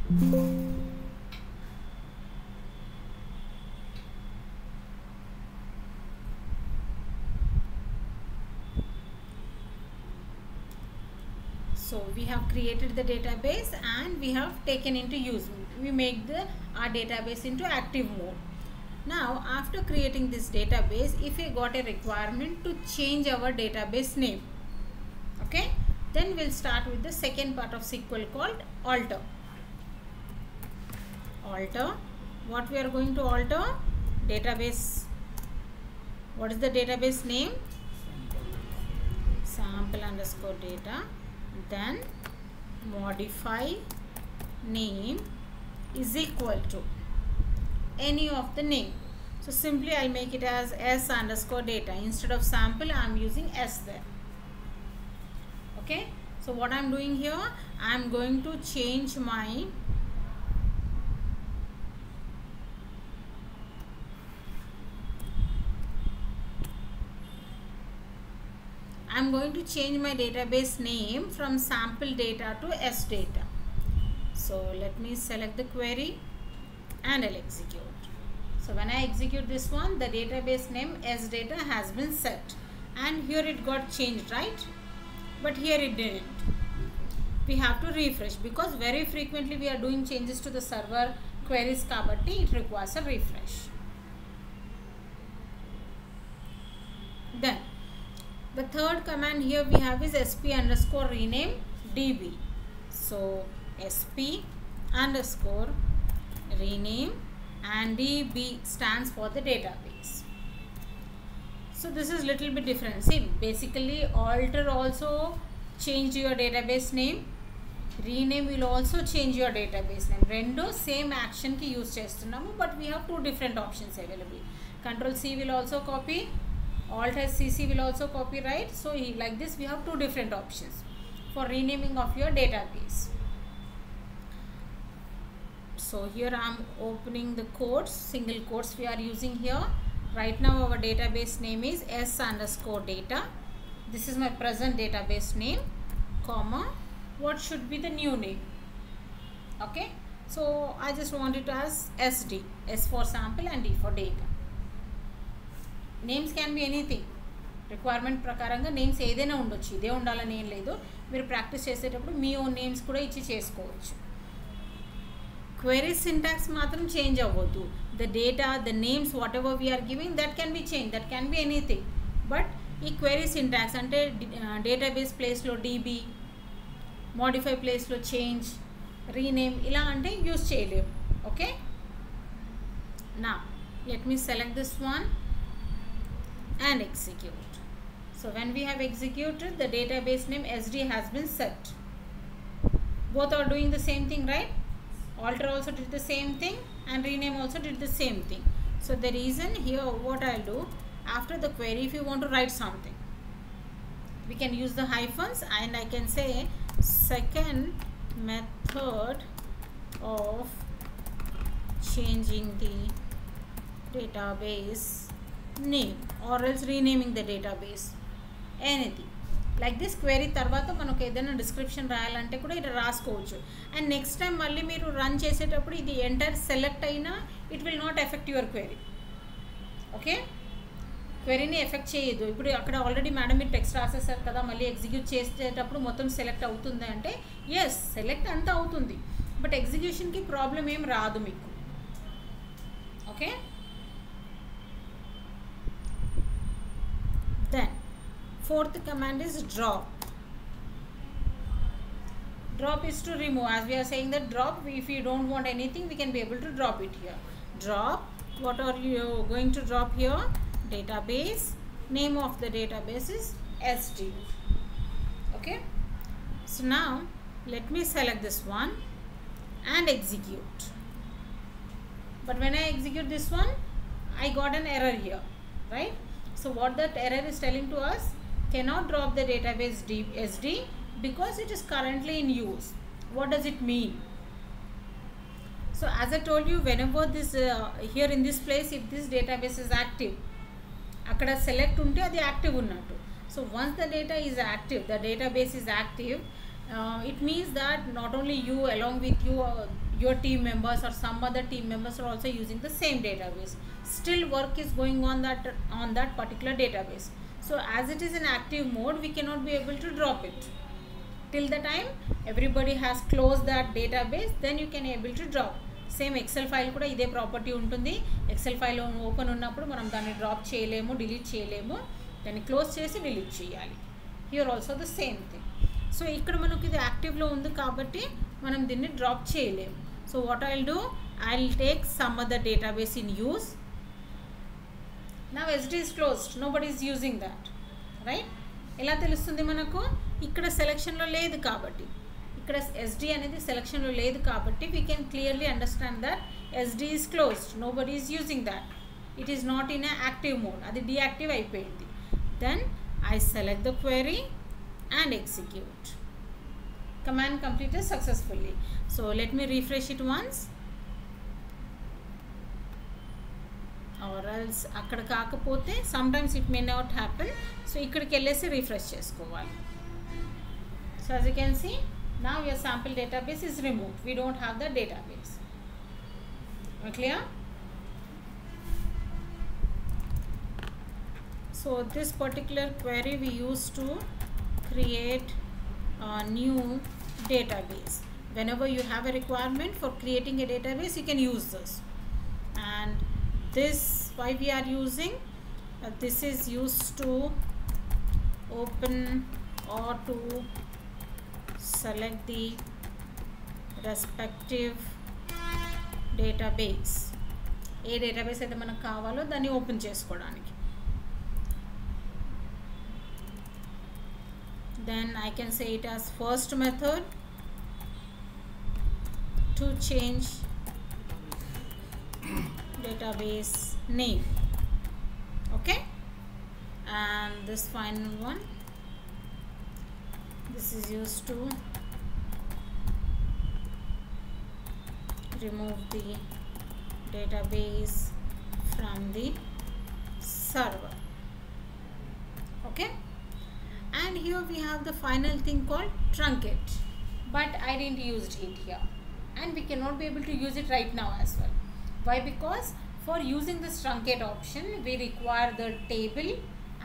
So we have created the database and we have taken into use. We make our database into active mode. Now after creating this database, if we got a requirement to change our database name, okay, then we'll start with the second part of SQL called alter. Alter, what we are going to alter? Database. What is the database name? Sample underscore data. Then modify name is equal to any of the name. So simply I'll make it as s underscore data. Instead of sample, I'm using s there. Okay, so what I'm doing here, I'm going to change my database name from sample data to s data. So let me select the query and I'll execute. So when I execute this one, the database name s data has been set, and here it got changed, right? But here it didn't. We have to refresh because very frequently we are doing changes to the server queries kabatti it requires a refresh. Then the third command here we have is sp underscore rename db. So sp underscore rename and db stands for the database. So this is little bit different. See, basically alter also change your database name, rename will also change your database name. Rendo same action ki use chestunnamo, but we have two different options available. Control C will also copy, Alt CC will also copy, right? So like this we have two different options for renaming of your database. So here I am opening the quotes, single quotes we are using here. Right now our database name is s underscore data. This is my present database name, comma, what should be the new name? Okay, so I just want it as SD, S for sample and D for data. Names can be anything. Requirement ప్రకారంగా names ఏదైనా ఉండొచ్చు, ఇదే ఉండాలని ఏం లేదు. మీరు practice చేసేటప్పుడు మీ own names కూడా ఇచ్చి చేసుకోవచ్చు. Query syntax మాత్రం చేంజ్ అవ్వదు. The data, the names, whatever we are giving, that can be changed, that can be anything. But ఈ query syntax అంటే database ప్లేస్లో db, modify ప్లేస్లో change, rename ఇలా అంటే యూస్ చేయలేము. Okay, now let me select this one and execute. So when we have executed, the database name sd has been set. Both are doing the same thing, right? Alter also did the same thing and rename also did the same thing. So the reason here, what I'll do, after the query, if you want to write something, we can use the hyphens and I can say second method of changing the database name or else renaming the database, anything like this. Query తర్వాత మనకు ఏదైనా description రాయాలంటే కూడా ఇది రాసుకోవచ్చు. And next time మళ్ళీ మీరు run చేసేటప్పుడు ఇది ఎంటర్ సెలెక్ట్ అయినా it will not affect your query. Okay, క్వెరీని ఎఫెక్ట్ చేయదు. ఇప్పుడు అక్కడ ఆల్రెడీ మేడం మీరు టెక్స్ట్ రాసేసారు కదా, మళ్ళీ ఎగ్జిక్యూట్ చేసేటప్పుడు మొత్తం సెలెక్ట్ అవుతుంది అంటే ఎస్, సెలెక్ట్ అంతా అవుతుంది, బట్ ఎగ్జిక్యూషన్కి ప్రాబ్లం ఏం రాదు మీకు. Okay, then fourth command is drop. Drop is to remove. As we are saying that drop, if you don't want anything, we can be able to drop it here. Drop, what are you going to drop here? Database, name of the database is sd. Okay, so now let me select this one and execute. But when I execute this one, I got an error here, right? So what that error is telling to us, cannot drop the database sd because it is currently in use. What does it mean? So as I told you, whenever this here in this place, if this database is active, akkada select unte adi active unnattu. So once the data is active, the database is active, it means that not only you, along with your team members or some other team members are also using the same database. Still work is going on that particular database. So as it is in active mode, we cannot be able to drop it. Till the time everybody has closed that database, then you can able to drop. Same excel file కూడా ఇదే property ఉంటుంది. XL file open ఉన్నప్పుడు మనం దాన్ని drop చేయలేము, delete చేయలేము, దాన్ని close చేసి డిలీట్ చేయాలి. Here also the same thing. So ఇక్కడ మనకు ఇది యాక్టివ్లో ఉంది కాబట్టి మనం దీన్ని డ్రాప్ చేయలేము. So what I will do, I will take some other database in use. Now SD is closed, nobody is using that, right? ఎలా తెలుస్తుంది మనకు, ఇక్కడ సెలెక్షన్లో లేదు కాబట్టి, ఇక్కడ SD అనేది సెలెక్షన్లో లేదు కాబట్టి we can clearly understand that SD is closed, nobody is using that, it is not in a active mode, అది deactive అయిపోయింది. Then I select the query and execute. Command completed successfully. So let me refresh it once, or else అక్కడ కాకపోతే sometimes it may not happen. So ఇక్కడికి వెళ్ళేసి refresh చేసుకోవాలి. So as you can see, now your sample database is removed, we don't have the database. Clear? So this particular query we use to create a new database. Whenever you have a requirement for creating a database, you can use this. And this, why we are using, this is used to open or to select the respective database. A database అయితే మనకు కావాలో దాన్ని open చేసుకోవడానికి. Then I can say it as first method to change database name. Okay, and this final one, this is used to remove the database from the server. Okay, and here we have the final thing called truncate, but I didn't use it here, and we cannot be able to use it right now as well. Why? Because for using this truncate option we require the table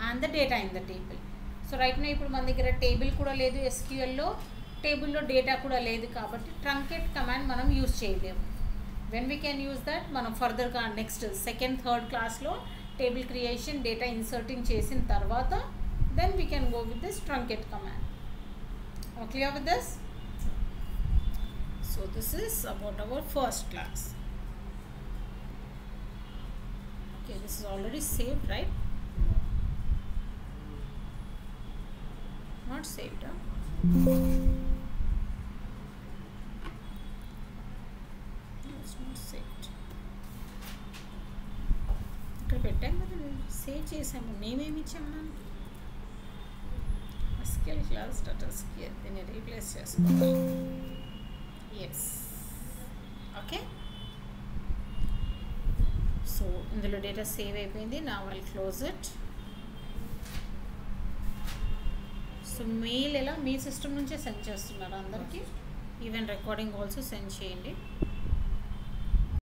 and the data in the table. So right నా ఇప్పుడు మన దగ్గర table కూడా లేదు, SQLలో టేబుల్లో data కూడా లేదు కాబట్టి ట్రంకేట్ కమాండ్ మనం యూజ్ చేయలేము. When we can use that, మనం ఫర్దర్గా నెక్స్ట్ సెకండ్ థర్డ్ క్లాస్లో టేబుల్ క్రియేషన్ డేటా ఇన్సర్టింగ్ చేసిన తర్వాత then we can go with this truncate command. Clear with this? So this is about our first class. Okay, this is already saved, right? Not saved, huh? No, it's not saved. ఇక్కడ పెట్టాం కదా, save చేసాము. Name ఏమి ఇచ్చాము మనం? SQL class data scale, దీన్ని replace చేసుకోవాలి. Yes, okay. So ఇందులో డేటా సేవ్ అయిపోయింది. నా I close it. So mail ఎలా మీ సిస్టమ్ నుంచే సెండ్ చేస్తున్నారు అందరికీ, ఈవెన్ రికార్డింగ్ ఆల్సో సెండ్ చేయండి.